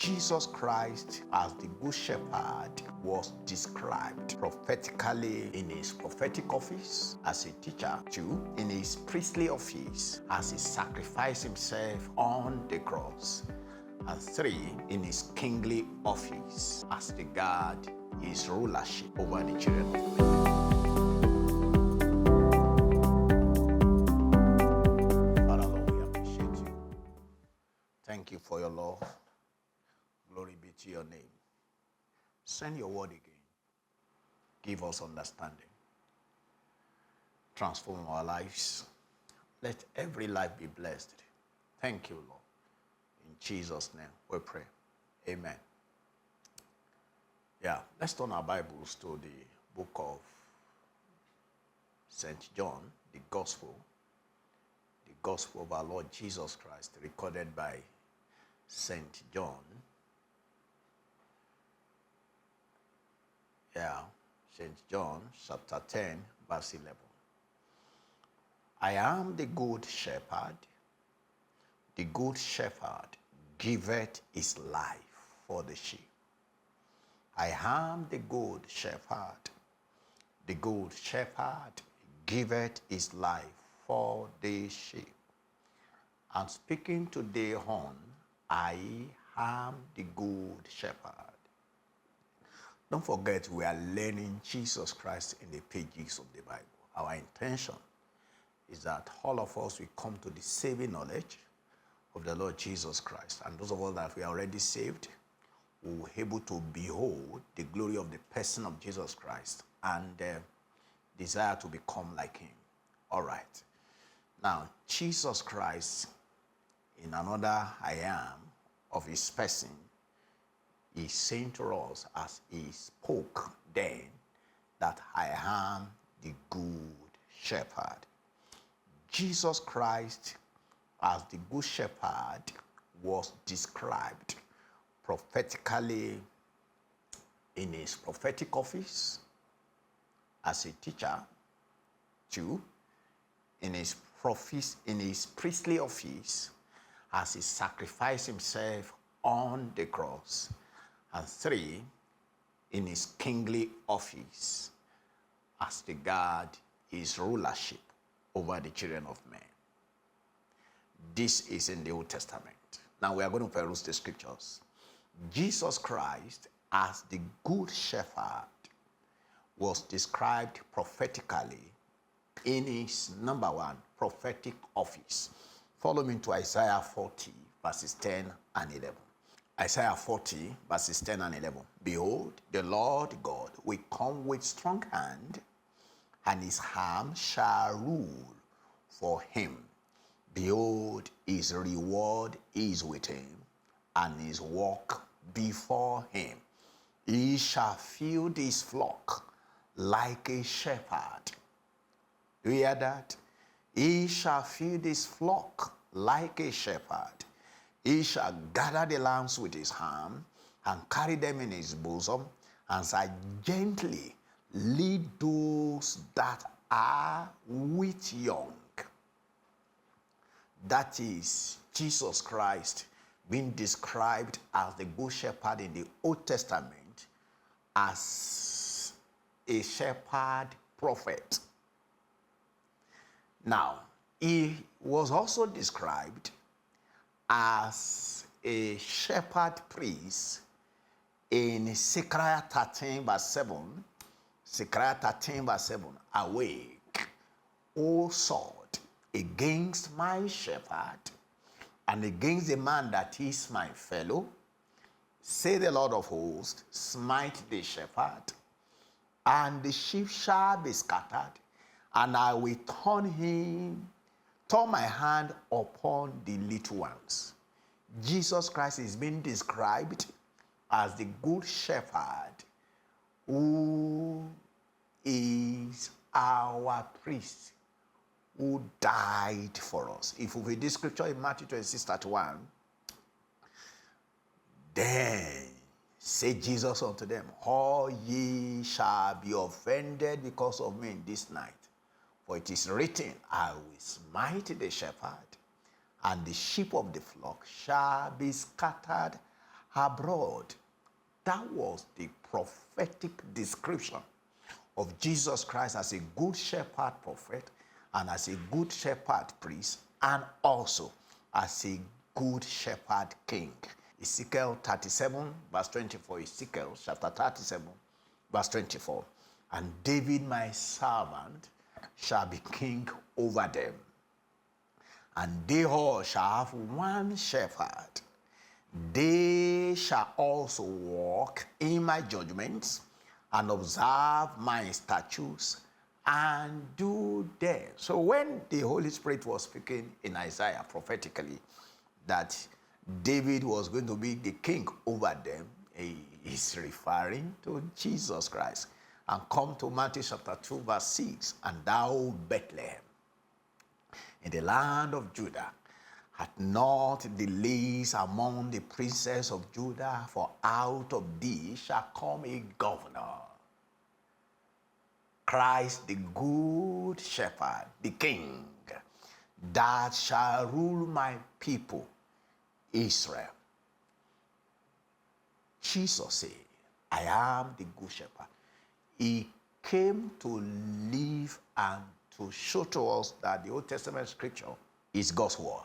Jesus Christ as the Good Shepherd was described prophetically in his prophetic office as a teacher, 2, in his priestly office as he sacrificed himself on the cross, and 3, in his kingly office as the guard his rulership over the children of men. Father, Lord, we appreciate you. Thank you for your love. Glory be to your name. Send your word again. Give us understanding. Transform our lives. Let every life be blessed. Thank you, Lord. In Jesus' name we pray. Amen. Yeah, let's turn our Bibles to the book of St. John, the Gospel of our Lord Jesus Christ, recorded by St. John. Yeah, St. John chapter 10, verse 11. I am the good shepherd. The good shepherd giveth his life for the sheep. I am the good shepherd. The good shepherd giveth his life for the sheep. And speaking today on, I am the good shepherd. Don't forget, we are learning Jesus Christ in the pages of the Bible. Our intention is that all of us will come to the saving knowledge of the Lord Jesus Christ. And those of us that we are already saved, we will be able to behold the glory of the person of Jesus Christ and desire to become like him. All right. Now, Jesus Christ, in another I am of his person, is saying to us as he spoke then that I am the good shepherd. Jesus Christ as the good shepherd was described prophetically in his prophetic office as a teacher, 2, in his priestly office as he sacrificed himself on the cross, and 3, in his kingly office as the guard his rulership over the children of men. This is in the Old Testament. Now we are going to peruse the scriptures. Jesus Christ as the good shepherd was described prophetically in his number 1 prophetic office. Follow me to Isaiah 40 verses 10 and 11. Isaiah 40 verses 10 and 11. Behold, the Lord God will come with strong hand, and his arm shall rule for him. Behold, his reward is with him, and his work before him. He shall feed his flock like a shepherd. Do you hear that? He shall feed his flock like a shepherd. He shall gather the lambs with his arm and carry them in his bosom, and shall gently lead those that are with young. That is Jesus Christ being described as the good shepherd in the Old Testament as a shepherd prophet. Now, he was also described as a shepherd priest in Zechariah 13 verse 7. Zechariah 13 verse 7. Awake, O sword, against my shepherd, and against the man that is my fellow, say the Lord of hosts, smite the shepherd, and the sheep shall be scattered, and I will turn my hand upon the little ones. Jesus Christ is being described as the good shepherd who is our priest, who died for us. If we read this scripture in Matthew 26:31, then said Jesus unto them, all ye shall be offended because of me this night. For it is written, I will smite the shepherd, and the sheep of the flock shall be scattered. abroad. That was the prophetic description of Jesus Christ as a good shepherd prophet and as a good shepherd priest and also as a good shepherd king. Ezekiel 37 verse 24, Ezekiel chapter 37 verse 24. And David my servant shall be king over them, and they all shall have one shepherd. They shall also walk in my judgments and observe my statutes and do them. So when the Holy Spirit was speaking in Isaiah prophetically that David was going to be the king over them, he is referring to Jesus Christ. And come to Matthew chapter 2 verse 6, and thou Bethlehem in the land of Judah, hath not the least among the princes of Judah, for out of thee shall come a governor, Christ the good shepherd, the king, that shall rule my people Israel. Jesus said, I am the good shepherd. He came to live and to show to us that the Old Testament scripture is God's word.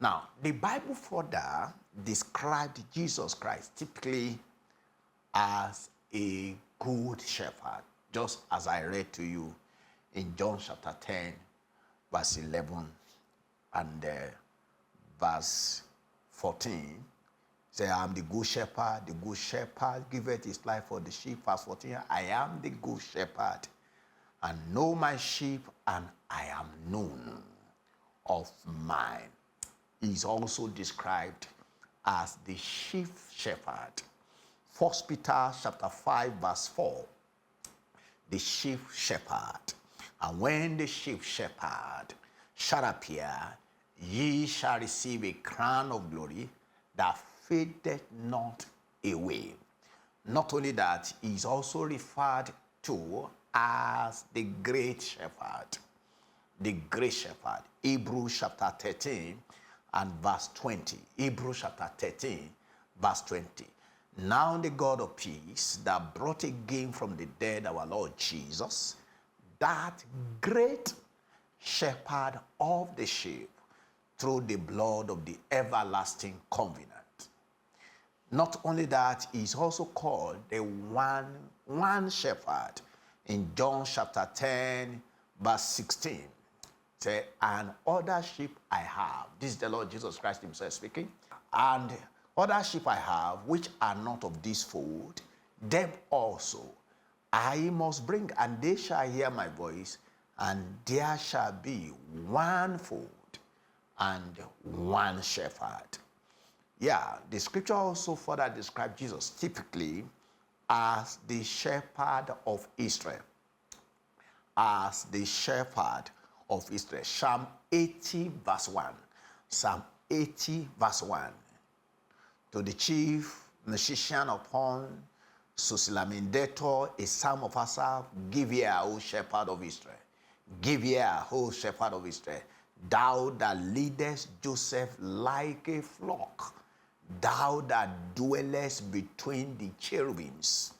Now, the Bible further described Jesus Christ typically as a good shepherd, just as I read to you in John chapter 10, verse 11 and verse 14. Say, I am the good shepherd giveth his life for the sheep. Verse 14, I am the good shepherd, and know my sheep, and I am known of mine. He is also described as the chief shepherd. 1 Peter chapter 5, verse 4, the chief shepherd. And when the chief shepherd shall appear, ye shall receive a crown of glory that fadeth not away. Not only that, he is also referred to as the great shepherd. The great shepherd. Hebrews chapter 13 and verse 20. Hebrews chapter 13, verse 20. Now the God of peace that brought again from the dead our Lord Jesus, that great shepherd of the sheep, through the blood of the everlasting covenant. Not only that, he is also called the one shepherd in John chapter 10, verse 16. Say, and other sheep I have. This is the Lord Jesus Christ himself speaking. And other sheep I have, which are not of this fold, them also I must bring, and they shall hear my voice, and there shall be one fold and one shepherd. Yeah, the scripture also further describes Jesus typically as the shepherd of Israel. As the shepherd of Israel. Psalm 80 verse 1. Psalm 80 verse 1. To the chief musician upon Susilamindator, a psalm of Asaph, give ear, O shepherd of Israel. Give ear, O shepherd of Israel. Thou that leadest Joseph like a flock, thou that dwellest between the cherubims,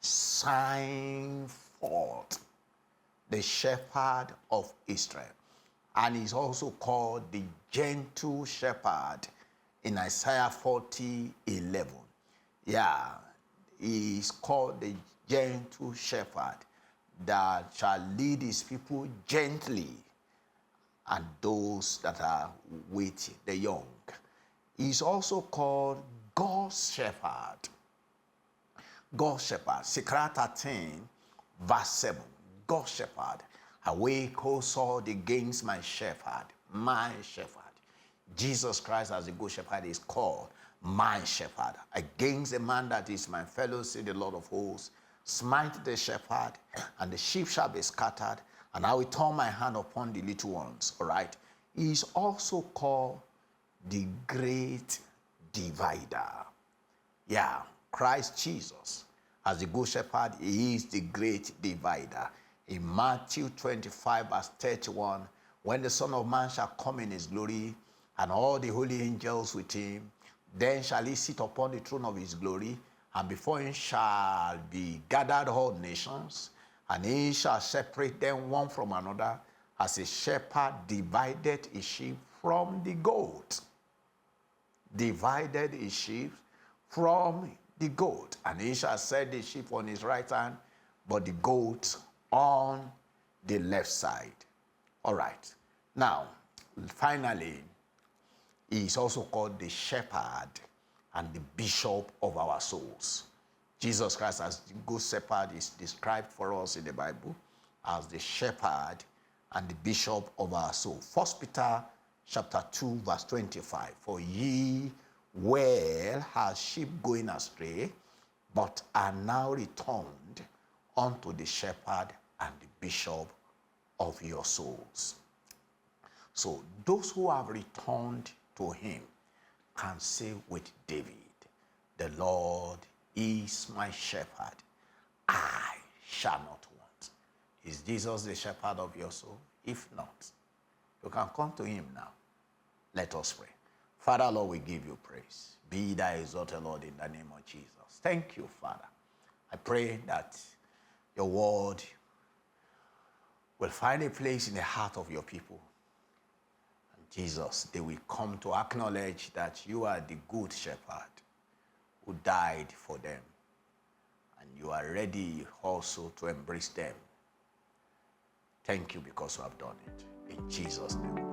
shine forth the shepherd of Israel. And he's also called the gentle shepherd in Isaiah 40:11. Yeah, he is called the gentle shepherd that shall lead his people gently, and those that are with the young. He's also called God's shepherd. God's shepherd. Zechariah 13, verse 7. God's shepherd. Awake, O sword, against my shepherd. My shepherd. Jesus Christ as the good shepherd is called my shepherd. Against a man that is my fellow, say the Lord of hosts, smite the shepherd, and the sheep shall be scattered, and I will turn my hand upon the little ones. All right. He is also called the great divider. Yeah, Christ Jesus as the good shepherd, he is the great divider. In Matthew 25 verse 31, when the Son of Man shall come in his glory, and all the holy angels with him, Then shall he sit upon the throne of his glory, and before him shall be gathered all nations, and he shall separate them one from another, as a shepherd divided his sheep from the goat. Divided his sheep from the goat. And he shall set the sheep on his right hand, but the goat on the left side. All right. Now, finally, he is also called the shepherd and the bishop of our souls. Jesus Christ, as the good shepherd, is described for us in the Bible as the shepherd and the bishop of our soul. 1 Peter chapter 2, verse 25. For ye well as sheep going astray, but are now returned unto the shepherd and the bishop of your souls. So those who have returned to him can say with David, the Lord is my shepherd, I shall not want. Is Jesus the shepherd of your soul? If not, you can come to him now. Let us pray. Father, Lord, we give you praise. Be thou exalted, Lord, in the name of Jesus. Thank you, Father. I pray that your word will find a place in the heart of your people. And Jesus, they will come to acknowledge that you are the good shepherd who died for them. And you are ready also to embrace them. Thank you because you have done it. In Jesus' name.